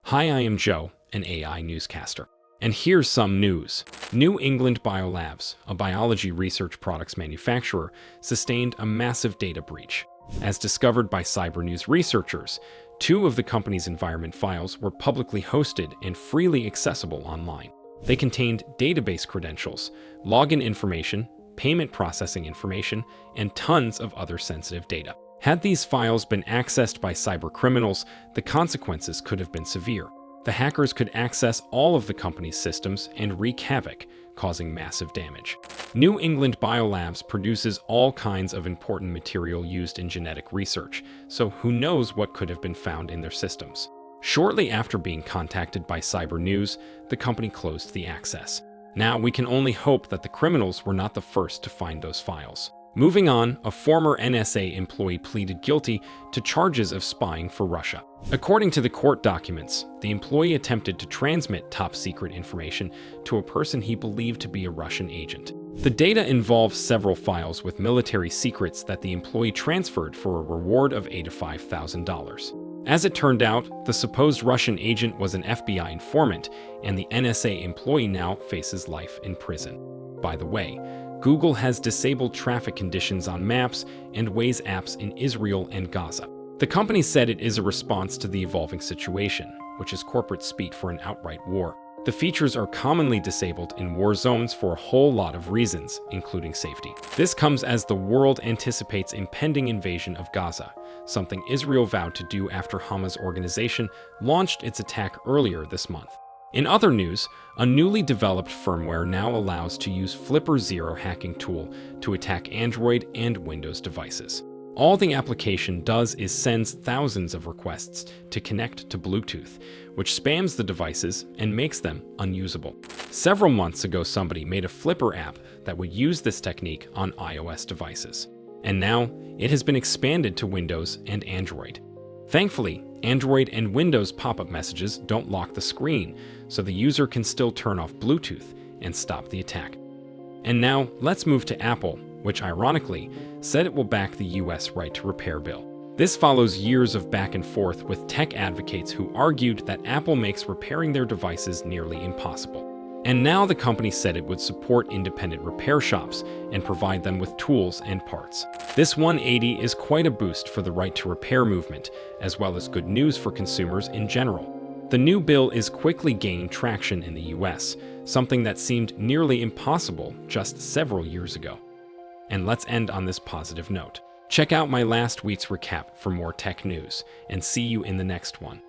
Hi, I am Joe, an AI newscaster. And here's some news. New England Biolabs, a biology research products manufacturer, sustained a massive data breach. As discovered by Cybernews researchers, 2 of the company's environment files were publicly hosted and freely accessible online. They contained database credentials, login information, payment processing information, and tons of other sensitive data. Had these files been accessed by cybercriminals, the consequences could have been severe. The hackers could access all of the company's systems and wreak havoc, causing massive damage. New England Biolabs produces all kinds of important material used in genetic research, so who knows what could have been found in their systems. Shortly after being contacted by Cybernews, the company closed the access. Now we can only hope that the criminals were not the first to find those files. Moving on, a former NSA employee pleaded guilty to charges of spying for Russia. According to the court documents, the employee attempted to transmit top-secret information to a person he believed to be a Russian agent. The data involves several files with military secrets that the employee transferred for a reward of $85,000. As it turned out, the supposed Russian agent was an FBI informant, and the NSA employee now faces life in prison. By the way, Google has disabled traffic conditions on Maps and Waze apps in Israel and Gaza. The company said it is a response to the evolving situation, which is corporate speak for an outright war. The features are commonly disabled in war zones for a whole lot of reasons, including safety. This comes as the world anticipates impending invasion of Gaza, something Israel vowed to do after Hamas organization launched its attack earlier this month. In other news, a newly developed firmware now allows to use Flipper Zero hacking tool to attack Android and Windows devices. All the application does is sends thousands of requests to connect to Bluetooth, which spams the devices and makes them unusable. Several months ago, somebody made a Flipper app that would use this technique on iOS devices. And now, it has been expanded to Windows and Android. Thankfully, Android and Windows pop-up messages don't lock the screen, so the user can still turn off Bluetooth and stop the attack. And now, let's move to Apple, which ironically said it will back the US right to repair bill. This follows years of back and forth with tech advocates who argued that Apple makes repairing their devices nearly impossible. And now the company said it would support independent repair shops and provide them with tools and parts. This 180 is quite a boost for the right to repair movement, as well as good news for consumers in general. The new bill is quickly gaining traction in the US, something that seemed nearly impossible just several years ago. And let's end on this positive note. Check out my last week's recap for more tech news, and see you in the next one.